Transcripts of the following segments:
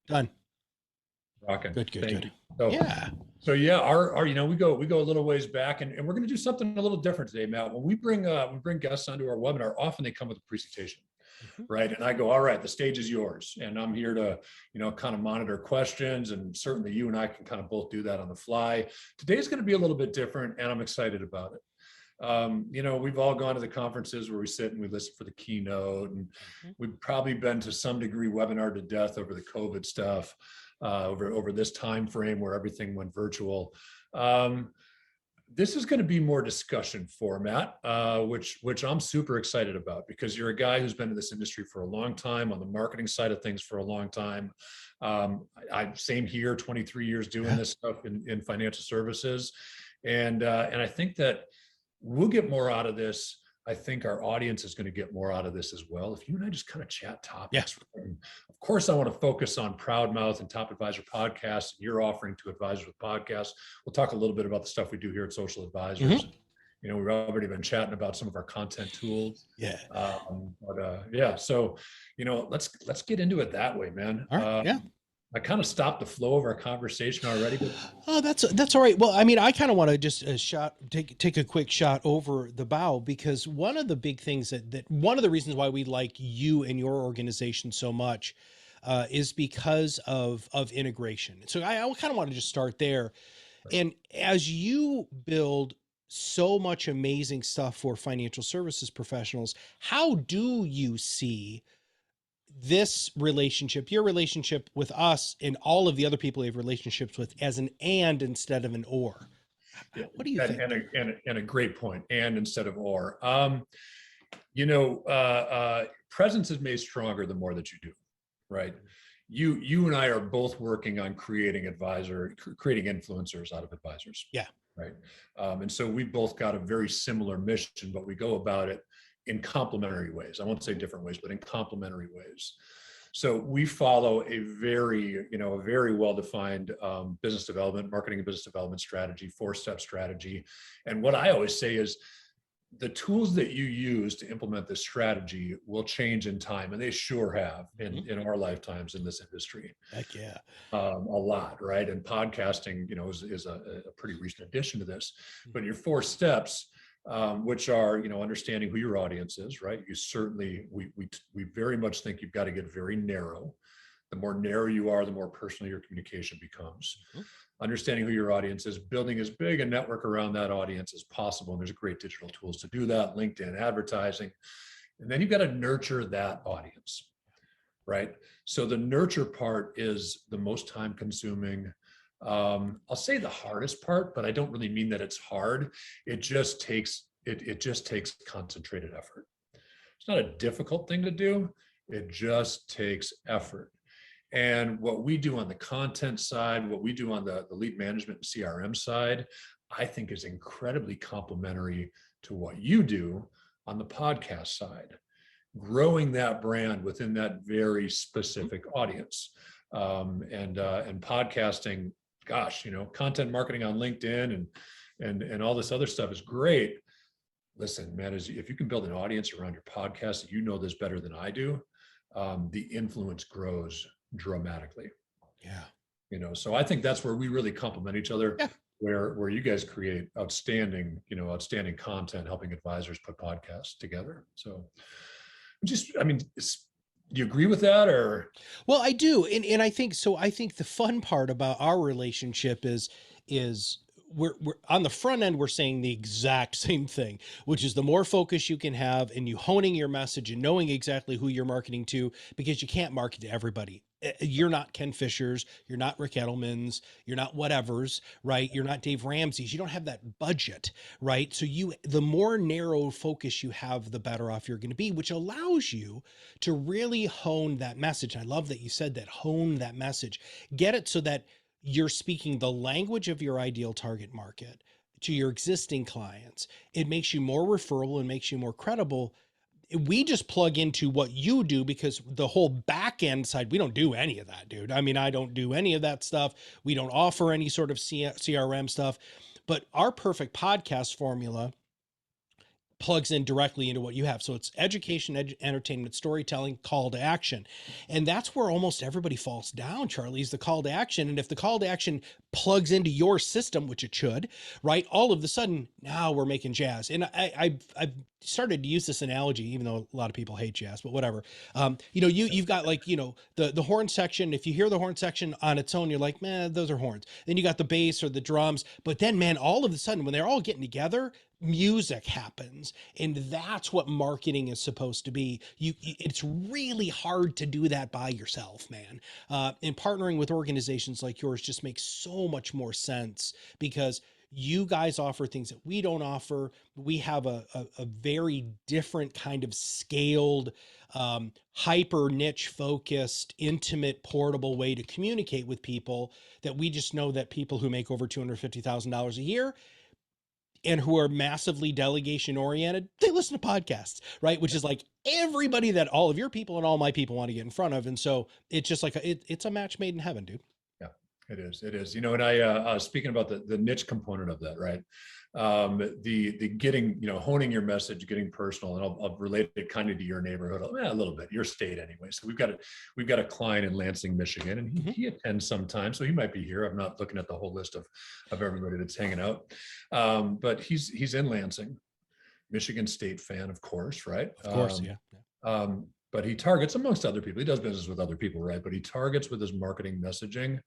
Done. Rocking. Good, good, Thank good. you. So, Yeah. so yeah, our we go a little ways back, and we're going to do something a little different today, Matt. When we bring guests onto our webinar, often they come with a presentation, Mhm. right? And I go, all right, the stage is yours, and I'm here to kind of monitor questions, and certainly you and I can kind of both do that on the fly. Today's going to be a little bit different, and I'm excited about it. We've all gone to the conferences where we sit and we listen for the keynote, and Mhm. we've probably been to some degree webinar to death over the COVID stuff, over this time frame where everything went virtual. Um, this is going to be more discussion format, which I'm super excited about because you're a guy who's been in this industry for a long time, on the marketing side of things for a long time. Same here, 23 years doing Yeah. this stuff in financial services, and I think that we'll get more out of this. I think our audience is going to get more out of this as well. If you and I just kind of chat Yeah. topics, and of course, I want to focus on Proudmouth and Top Advisor podcasts and your offering to advisors with podcasts. We'll talk a little bit about the stuff we do here at Social Advisors. Mhm. We've already been chatting about some of our content tools. Yeah. Yeah, so let's get into it that way, man. All right. Yeah. I kind of stopped the flow of our conversation already, but Oh, that's all right. Well, I mean, I kind of want to just take a quick shot over the bow because one of the big things that one of the reasons why we like you and your organization so much is because of integration. So I kind of want to just start there. And as you build so much amazing stuff for financial services professionals, how do you see this relationship, your relationship with us and all of the other people you have relationships with, as an and instead of an or? yeah, What do you and, think? and, a, and, a, and a great point. And instead of or, presence is made stronger the more that you do, right? You and I are both working on creating influencers out of advisors, Yeah. right? And so we both got a very similar mission, but we go about it in complementary ways. I won't say different ways, but in complementary ways. So we follow a very well-defined business development, marketing and business development strategy, 4-step strategy. And what I always say is the tools that you use to implement this strategy will change in time, and they sure have in our lifetimes in this industry. Heck yeah. A lot, right? And podcasting, is a pretty recent addition to this. But your 4 steps, which are, understanding who your audience is, right? You certainly, we very much think you've got to get very narrow. The more narrow you are, the more personal your communication becomes. Understanding who your audience is, building as big a network around that audience as possible. And there's great digital tools to do that, LinkedIn advertising. And then you've got to nurture that audience, right? So the nurture part is the most time consuming. I'll say the hardest part, but I don't really mean that it's hard. It just takes concentrated effort. It's not a difficult thing to do. It just takes effort. And what we do on the content side, what we do on the lead management and CRM side, I think is incredibly complementary to what you do on the podcast side, growing that brand within that very specific audience. And podcasting, gosh, content marketing on LinkedIn and all this other stuff is great. Listen, man, if you can build an audience around your podcast, you know this better than I do. The influence grows dramatically. Yeah. So I think that's where we really complement each other, Yeah. where you guys create outstanding content, helping advisors put podcasts together. So do you agree with that, or? Well, I do. And I think so. I think the fun part about our relationship is we're on the front end, we're saying the exact same thing, which is the more focus you can have and you honing your message and knowing exactly who you're marketing to, because you can't market to everybody. You're not Ken Fishers, you're not Rick Edelman's, you're not whatever's, right? You're not Dave Ramsey's. You don't have that budget, right? So the more narrow focus you have, the better off you're going to be, which allows you to really hone that message. I love that you said that, hone that message, get it so that you're speaking the language of your ideal target market to your existing clients. It makes you more referable and makes you more credible. We just plug into what you do because the whole back end side, we don't do any of that, dude. I mean, I don't do any of that stuff. We don't offer any sort of CRM stuff, but our perfect podcast formula plugs in directly into what you have. So it's education, entertainment, storytelling, call to action. And that's where almost everybody falls down, Charlie, is the call to action. And if the call to action plugs into your system, which it should, right, all of a sudden, now we're making jazz. And I've started to use this analogy, even though a lot of people hate jazz, but whatever. You've got like, the horn section. If you hear the horn section on its own, you're like, man, those are horns. Then you got the bass or the drums. But then, man, all of a sudden, when they're all getting together, music happens. And that's what marketing is supposed to be. It's really hard to do that by yourself, man. And partnering with organizations like yours just makes so much more sense, because you guys offer things that we don't offer. We have a very different kind of scaled, hyper niche focused, intimate, portable way to communicate with people, that we just know that people who make over $250,000 a year and who are massively delegation oriented, they listen to podcasts, right? Which is like everybody that all of your people and all my people want to get in front of. And so it's just like, it's a match made in heaven, dude. Yeah, it is. It is. And I speaking about the niche component of that, right? The getting, honing your message, getting personal, and I'll relate it kind of to your neighborhood, a little bit, your state anyway. So we've got a client in Lansing, Michigan, and he attends sometimes, so he might be here. I'm not looking at the whole list of everybody that's hanging out, but he's in Lansing, Michigan State fan, of course, right? Of course, yeah. But he targets, amongst other people, he does business with other people, right? But he targets with his marketing messaging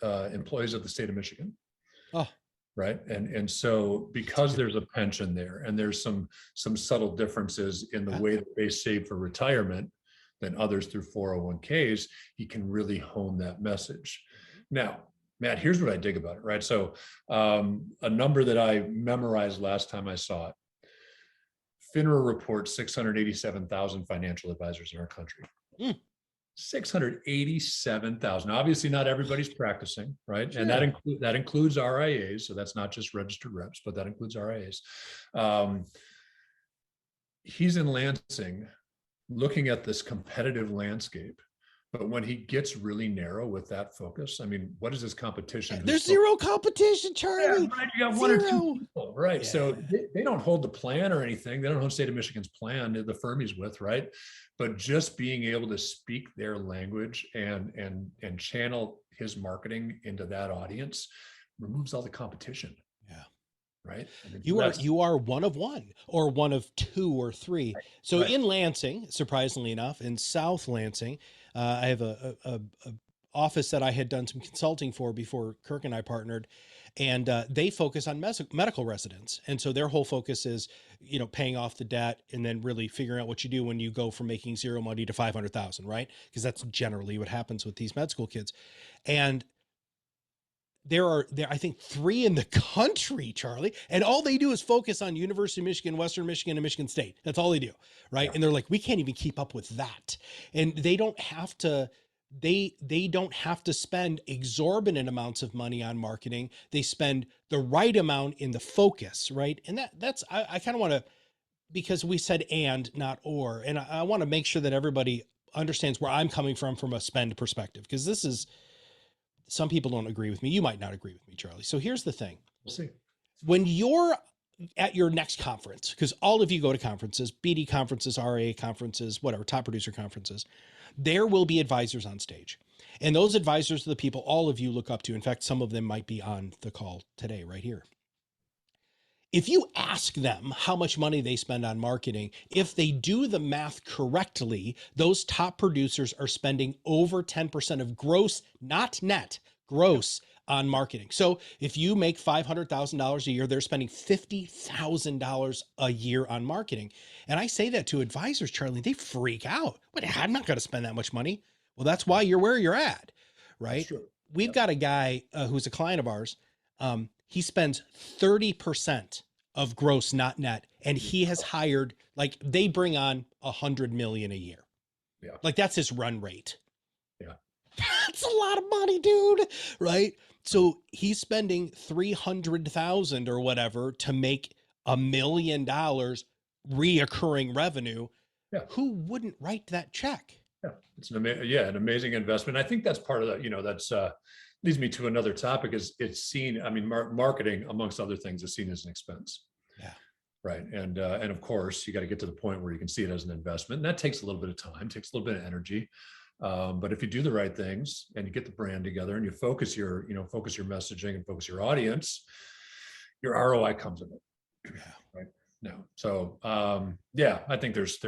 employees of the state of Michigan. Oh, right. And so because there's a pension there, and there's some subtle differences in the way that they save for retirement than others through 401ks, he can really hone that message. Now, Matt, here's what I dig about it, right? So a number that I memorized last time I saw it, FINRA reports 687,000 financial advisors in our country. 687,000. Obviously, not everybody's practicing, right? Sure. And that includes RIAs. So that's not just registered reps, but that includes RIAs. He's in Lansing looking at this competitive landscape. But when he gets really narrow with that focus, I mean, what is his competition? There's zero competition, Charlie. Yeah, right. You got one or two people, right? Yeah. So they don't hold the plan or anything. They don't hold State of Michigan's plan, the firm he's with, right? But just being able to speak their language and channel his marketing into that audience removes all the competition. Yeah. Right. I mean, you are one of one, or one of two or three. Right. So in Lansing, surprisingly enough, in South Lansing, I have a office that I had done some consulting for before Kirk and I partnered, and they focus on medical residents. And so their whole focus is, paying off the debt, and then really figuring out what you do when you go from making zero money to 500,000, right? Because that's generally what happens with these med school kids. And there are, I think, 3 in the country, Charlie, and all they do is focus on University of Michigan, Western Michigan, and Michigan State. That's all they do, right? Yeah. And they're like, we can't even keep up with that. And they don't have to, they don't have to spend exorbitant amounts of money on marketing. They spend the right amount in the focus, right? And that's, I kind of want to, because we said and, not or, and I want to make sure that everybody understands where I'm coming from a spend perspective, because this is, some people don't agree with me. You might not agree with me, Charlie. So here's the thing. We'll see. When you're at your next conference, because all of you go to conferences, BD conferences, RA conferences, whatever, top producer conferences, there will be advisors on stage. And those advisors are the people all of you look up to. In fact, some of them might be on the call today, right here. If you ask them how much money they spend on marketing, if they do the math correctly, those top producers are spending over 10% of gross, not net, gross on marketing. So if you make $500,000 a year, they're spending $50,000 a year on marketing. And I say that to advisors, Charlie, they freak out. Wait, I'm not going to spend that much money. Well, that's why you're where you're at, right? We've got a guy who's a client of ours. He spends 30% of gross, not net. And he has hired, like, they bring on 100 million a year. Yeah. Like, that's his run rate. Yeah. That's a lot of money, dude. Right. So he's spending 300,000 or whatever to make $1 million reoccurring revenue. Yeah. Who wouldn't write that check? Yeah. It's an amazing investment. I think that's part of that, that's, leads me to another topic. Is it's seen, I mean, marketing, amongst other things, is seen as an expense. Yeah. Right. And of course, you got to get to the point where you can see it as an investment. And that takes a little bit of time, takes a little bit of energy. But if you do the right things and you get the brand together and you focus focus your messaging and focus your audience, your ROI comes of it. Yeah. Right. No. So yeah, I think there's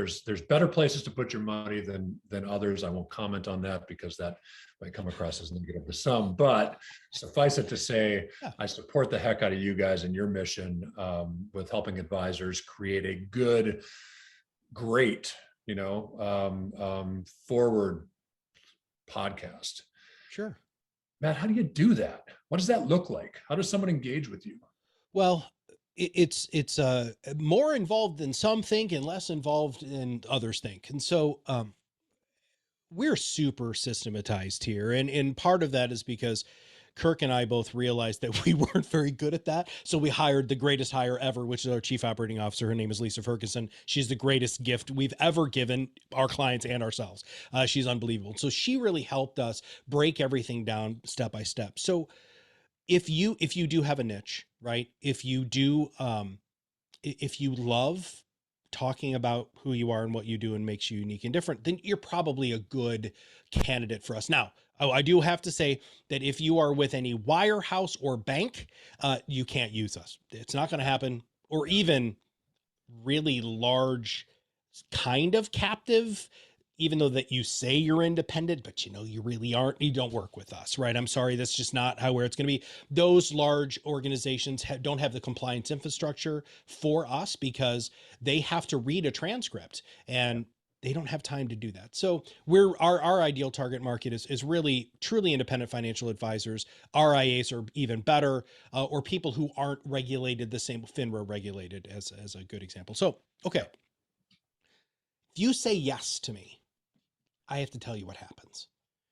better places to put your money than others. I won't comment on that because that might come across as negative to some. But suffice it to say, Yeah. I support the heck out of you guys and your mission with helping advisors create a good, great, forward podcast. Sure. Matt, how do you do that? What does that look like? How does someone engage with you? Well, it's more involved than some think and less involved than others think. And so we're super systematized here. And part of that is because Kirk and I both realized that we weren't very good at that. So we hired the greatest hire ever, which is our chief operating officer. Her name is Lisa Ferguson. She's the greatest gift we've ever given our clients and ourselves. She's unbelievable. So she really helped us break everything down step by step. So if you do have a niche, right? If you love talking about who you are and what you do and makes you unique and different, then you're probably a good candidate for us. Now, I do have to say that if you are with any wirehouse or bank, you can't use us. It's not going to happen. Or even really large kind of captive, even though that you say you're independent, but you really aren't, you don't work with us, right? I'm sorry, that's just not where it's going to be. Those large organizations don't have the compliance infrastructure for us because they have to read a transcript and they don't have time to do that. So our ideal target market is really truly independent financial advisors. RIAs are even better, or people who aren't regulated the same, FINRA regulated as a good example. So, okay. If you say yes to me, I have to tell you what happens.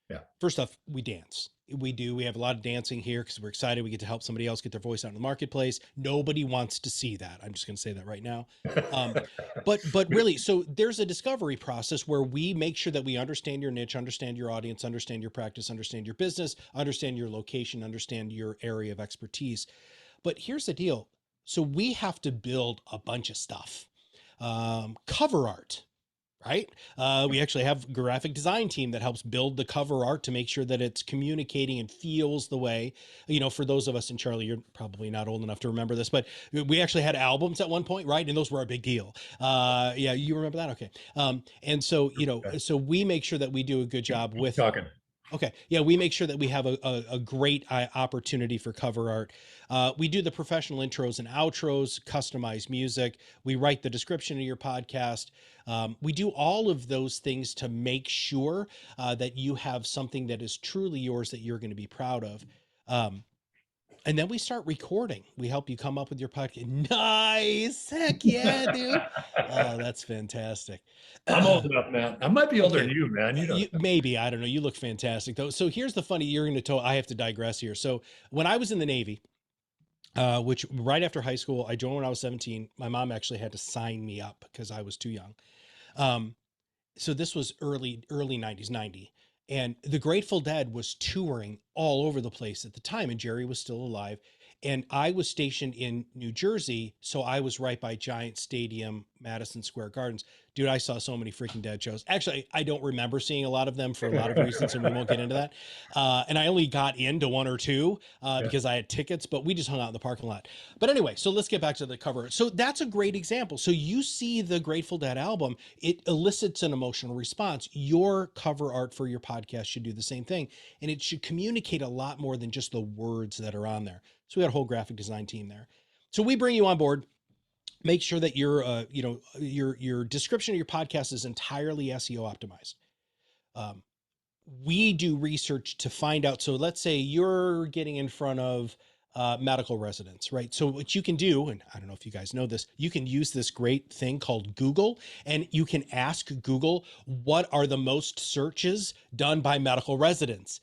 Yeah. First off, we dance. We have a lot of dancing here because we're excited. We get to help somebody else get their voice out in the marketplace. Nobody wants to see that. I'm just going to say that right now. But really, so there's a discovery process where we make sure that we understand your niche, understand your audience, understand your practice, understand your business, understand your location, understand your area of expertise. But here's the deal. So we have to build a bunch of stuff. Cover art, right? We actually have a graphic design team that helps build the cover art to make sure that it's communicating and feels the way, for those of us, and Charlie, you're probably not old enough to remember this, but we actually had albums at one point, right? And those were a big deal. Yeah, you remember that? Okay. And so, so we make sure that we do a good job Keep with. talking. Okay. Yeah, we make sure that we have a great opportunity for cover art. We do the professional intros and outros, customized music. We write the description of your podcast. We do all of those things to make sure that you have something that is truly yours that you're going to be proud of. And then we start recording. We help you come up with your podcast. Nice. Heck yeah, dude. Oh, that's fantastic. I'm old enough, man. I might be older Okay. than you, man. You know. Maybe, I don't know. You look fantastic though. So here's the funny, you're going to tell, I have to digress here. So when I was in the Navy, which right after high school, I joined when I was 17. My mom actually had to sign me up because I was too young. So this was early 90s, 90. And the Grateful Dead was touring all over the place at the time, and Jerry was still alive. And I was stationed in New Jersey, so I was right by Giant Stadium, Madison Square Gardens. Dude, I saw so many freaking Dead shows. Actually, I don't remember seeing a lot of them for a lot of reasons, and we won't get into that. And I only got into one or two because I had tickets, but we just hung out in the parking lot. But anyway, so let's get back to the cover. So that's a great example. So you see the Grateful Dead album, it elicits an emotional response. Your cover art for your podcast should do the same thing. And it should communicate a lot more than just the words that are on there. So we got a whole graphic design team there. So we bring you on board. Make sure that your description of your podcast is entirely SEO optimized. We do research to find out. So let's say you're getting in front of medical residents, right? So what you can do, and I don't know if you guys know this, you can use this great thing called Google, and you can ask Google, what are the most searches done by medical residents?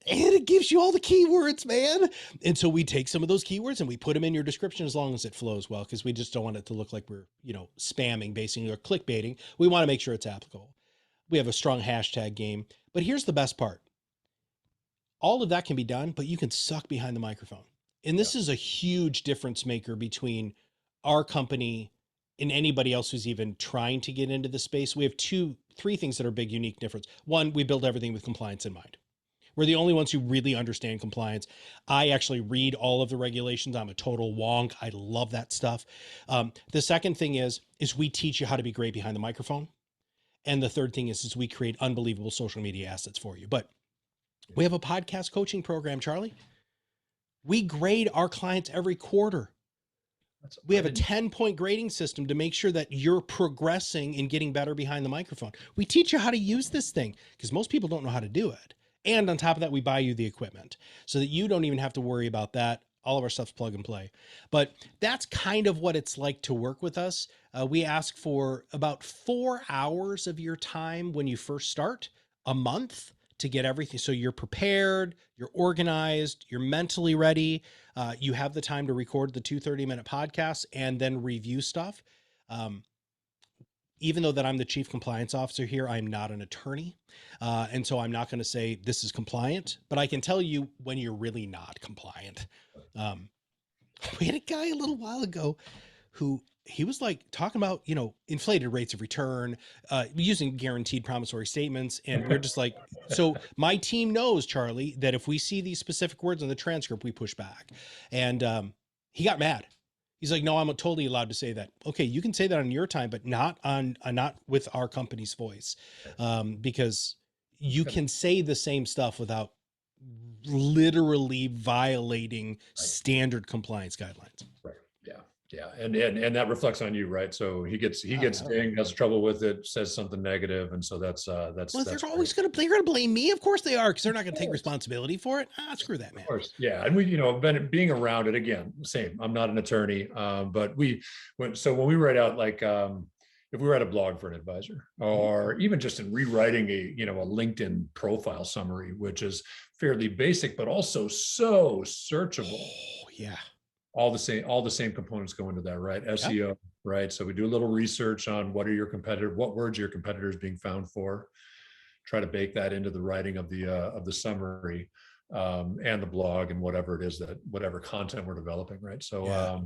And it gives you all the keywords, man. And so we take some of those keywords and we put them in your description as long as it flows well, because we just don't want it to look like we're, spamming basically or clickbaiting. We want to make sure it's applicable. We have a strong hashtag game. But here's the best part. All of that can be done, but you can suck behind the microphone. And this is a huge difference maker between our company in anybody else who's even trying to get into the space. We have three things that are big, unique difference. One, we build everything with compliance in mind. We're the only ones who really understand compliance. I actually read all of the regulations. I'm a total wonk. I love that stuff. The second thing is we teach you how to be great behind the microphone. And the third thing is we create unbelievable social media assets for you. But we have a podcast coaching program, Charlie. We grade our clients every quarter. We have a 10-point grading system to make sure that you're progressing and getting better behind the microphone. We teach you how to use this thing because most people don't know how to do it. And on top of that, we buy you the equipment so that you don't even have to worry about that. All of our stuff's plug and play. But that's kind of what it's like to work with us. We ask for about 4 hours of your time when you first start, a month, to get everything. So you're prepared, you're organized, you're mentally ready. You have the time to record the 2 30-minute podcasts and then review stuff. Even though that I'm the chief compliance officer here, I'm not an attorney. And so I'm not going to say this is compliant, but I can tell you when you're really not compliant. We had a guy a little while ago who he was like talking about, inflated rates of return, using guaranteed promissory statements. And we're just like, so my team knows, Charlie, that if we see these specific words in the transcript, we push back. And he got mad. He's like, no, I'm totally allowed to say that. Okay, you can say that on your time, but not with our company's voice, because you can say the same stuff without literally violating standard compliance guidelines. Right. Yeah. Yeah. And that reflects on you, right? So he gets dinged, has trouble with it, says something negative. And so that's well, they're always they're going to blame me. Of course they are, because they're not going to take responsibility for it. Screw that, man. Of course. Yeah. And we, being around it again, same. I'm not an attorney. But when we write out, like, if we write a blog for an advisor, or even just in rewriting a LinkedIn profile summary, which is fairly basic, but also so searchable. Oh, yeah. All the same components go into that, right? SEO, yep. Right? So we do a little research on what words your competitors being found for, try to bake that into the writing of the summary, and the blog and whatever content we're developing, right? So, yeah.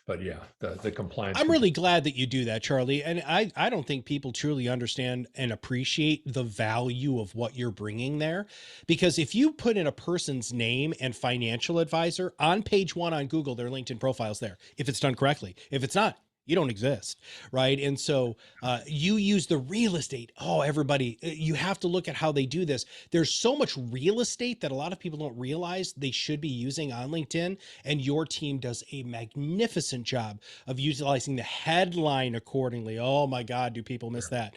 But yeah, the compliance. I'm really glad that you do that, Charlie. And I don't think people truly understand and appreciate the value of what you're bringing there. Because if you put in a person's name and financial advisor on page 1 on Google, their LinkedIn profile's there, if it's done correctly. If it's not, you don't exist, right? And so you use the real estate. Oh, everybody, you have to look at how they do this. There's so much real estate that a lot of people don't realize they should be using on LinkedIn. And your team does a magnificent job of utilizing the headline accordingly. Oh my God, do people miss that?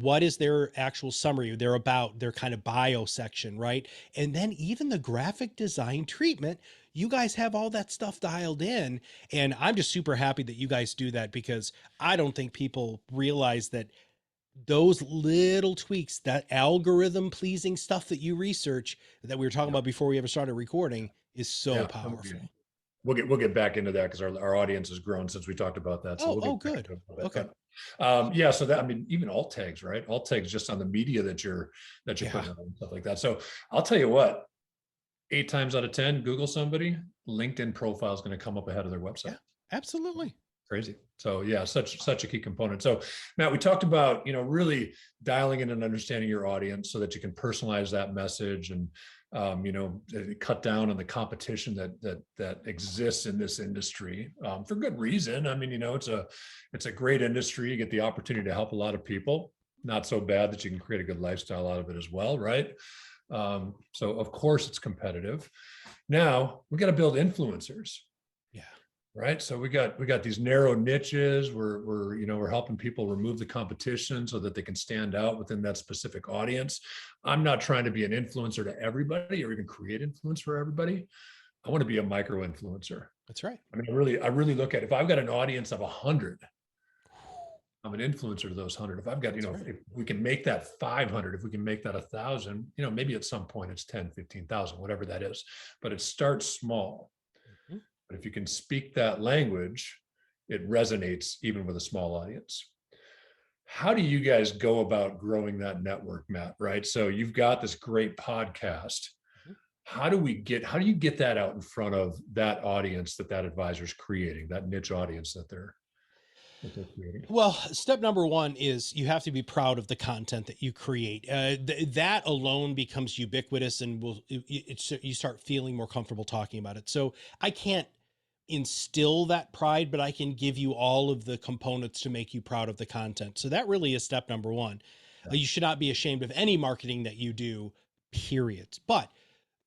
What is their actual summary, their kind of bio section, right? And then even the graphic design treatment, you guys have all that stuff dialed in. And I'm just super happy that you guys do that, because I don't think people realize that those little tweaks, that algorithm pleasing stuff that you research, that we were talking about before we ever started recording, is so powerful. We'll get back into that, because our audience has grown since we talked about that. So good. Okay. Yeah. So that, even alt tags, right? Alt tags just on the media that you're putting on and stuff like that. So I'll tell you what, 8 times out of 10, Google somebody, LinkedIn profile is going to come up ahead of their website. Yeah, absolutely. Crazy. So yeah, such a key component. So Matt, we talked about, really dialing in and understanding your audience so that you can personalize that message and, cut down on the competition that exists in this industry, for good reason. It's a great industry. You get the opportunity to help a lot of people. Not so bad that you can create a good lifestyle out of it as well, right? So of course it's competitive. Now we got to build influencers. Yeah. Right. So we got these narrow niches. We're helping people remove the competition so that they can stand out within that specific audience. I'm not trying to be an influencer to everybody or even create influence for everybody. I want to be a micro influencer. That's right. I really look at, if I've got an audience of 100, I'm an influencer to those 100. If I've got, if we can make that 500, if we can make that 1,000, maybe at some point it's 10, 15,000, whatever that is, but it starts small. Mm-hmm. But if you can speak that language, it resonates even with a small audience. How do you guys go about growing that network, Matt? Right. So you've got this great podcast. How do you get that out in front of that audience that advisor's creating, that niche audience that they're that they're creating? Well, step number one is you have to be proud of the content that you create. That alone becomes ubiquitous, and you start feeling more comfortable talking about it. So I can't instill that pride, but I can give you all of the components to make you proud of the content. So that really is step number one. Yeah. You should not be ashamed of any marketing that you do, period. But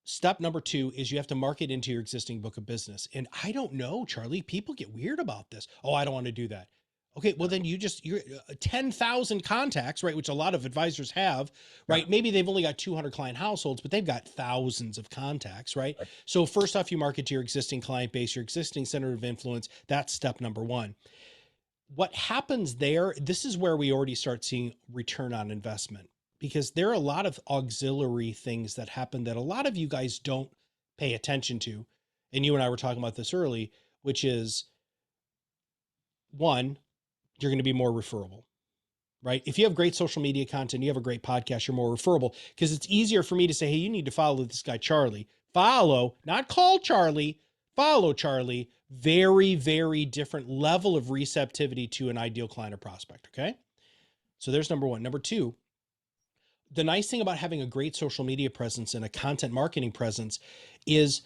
step number two is you have to market into your existing book of business. And I don't know, Charlie, people get weird about this. Oh, I don't want to do that. Okay, well then you're 10,000 contacts, right? Which a lot of advisors have, Yeah. right? Maybe they've only got 200 client households, but they've got thousands of contacts, right? Right. So first off, you market to your existing client base, your existing center of influence. That's step number one. What happens there, this is where we already start seeing return on investment, because there are a lot of auxiliary things that happen that a lot of you guys don't pay attention to. And you and I were talking about this early, which is one, you're going to be more referable, right? If you have great social media content, you have a great podcast, you're more referable, because it's easier for me to say, hey, you need to follow this guy, Charlie. Follow, not call Charlie, follow Charlie. Very, very different level of receptivity to an ideal client or prospect. Okay. So there's number one. Number two, the nice thing about having a great social media presence and a content marketing presence is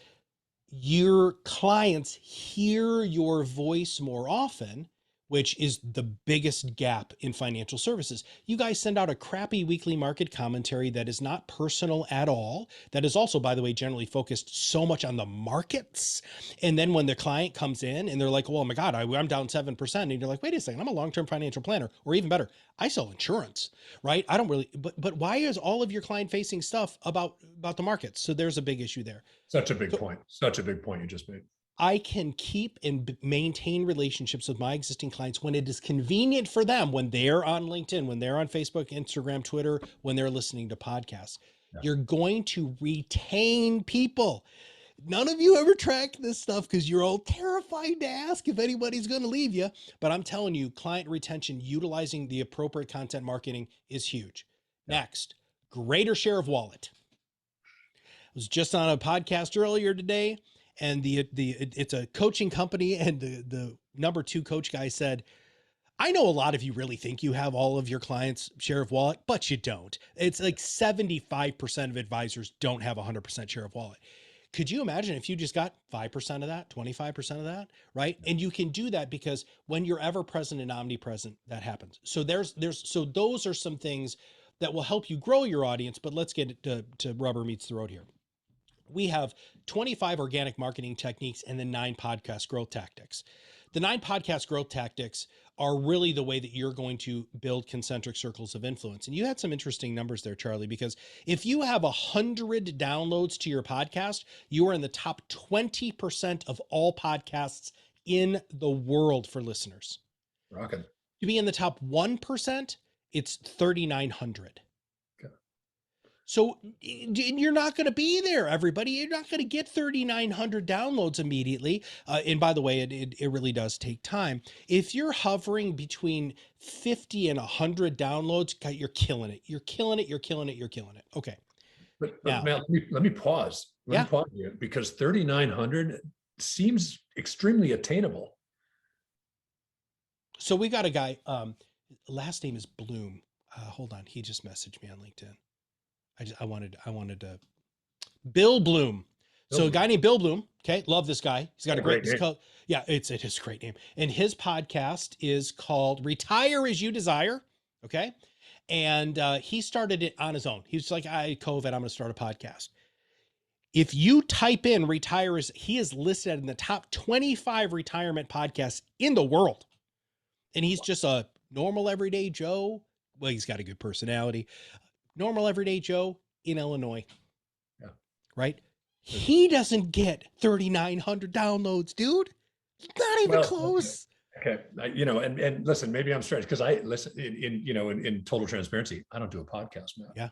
your clients hear your voice more often, which is the biggest gap in financial services. You guys send out a crappy weekly market commentary that is not personal at all. That is also, by the way, generally focused so much on the markets. And then when the client comes in and they're like, oh my God, I'm down 7%. And you're like, wait a second, I'm a long-term financial planner, or even better, I sell insurance, right? I don't really, but why is all of your client facing stuff about the markets? So there's a big issue there. Such a big So point. Such a big point you just made. I can keep and maintain relationships with my existing clients when it is convenient for them, when they're on LinkedIn, when they're on Facebook, Instagram, Twitter, when they're listening to podcasts. Yeah. You're going to retain people. None of you ever track this stuff because you're all terrified to ask if anybody's going to leave you. But I'm telling you, client retention utilizing the appropriate content marketing is huge. Yeah. Next, greater share of wallet. I was just on a podcast earlier today, and it's a coaching company, and the number two coach guy said, I know a lot of you really think you have all of your clients' share of wallet, but you don't. It's like 75% of advisors don't have 100% share of wallet. Could you imagine if you just got 5% of that, 25% of that, right? And you can do that because when you're ever present and omnipresent, that happens. So so those are some things that will help you grow your audience, but let's get to rubber meets the road here. We have 25 organic marketing techniques and then 9 podcast growth tactics. The 9 podcast growth tactics are really the way that you're going to build concentric circles of influence. And you had some interesting numbers there, Charlie, because if you have 100 downloads to your podcast, you are in the top 20% of all podcasts in the world for listeners. Rocking. To be in the top 1%, it's 3,900. So you're not going to be there, everybody. You're not going to get 3,900 downloads immediately. And by the way, it really does take time. If you're hovering between 50 and 100 downloads, you're killing it. You're killing it. You're killing it. You're killing it. Okay. But now, Matt, let me pause. Let me pause here, because 3,900 seems extremely attainable. So we got a guy, last name is Bloom. Hold on. He just messaged me on LinkedIn. I wanted to Bill Bloom. So a guy named Bill Bloom. Okay. Love this guy. He's got a great name. Yeah, it is a great name. And his podcast is called Retire As You Desire. Okay. And he started it on his own. He was like, COVID, I'm going to start a podcast. If you type in retire as, he is listed in the top 25 retirement podcasts in the world. And he's just a normal everyday Joe. Well, he's got a good personality. Normal everyday Joe in Illinois. Yeah. Right. He doesn't get 3,900 downloads, dude. Not even close. Okay. And listen, maybe I'm strange because I listen in total transparency, I don't do a podcast, man. Yeah.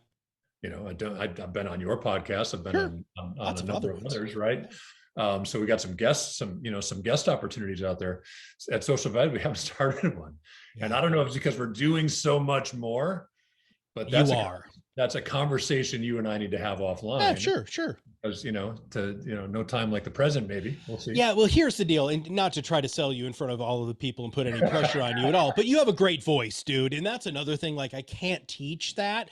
I've been on your podcast. I've been on a number of others. Right. So we got some guests, some guest opportunities out there at Social Value. We haven't started one. Yeah. And I don't know if it's because we're doing so much more, but that's that's a conversation you and I need to have Yeah, offline. sure, sure. Because no time like the present, maybe we'll see. Yeah, well, here's the deal, and not to try to sell you in front of all of the people and put any pressure on you at all, but you have a great voice, dude, and that's another thing. Like, I can't teach that,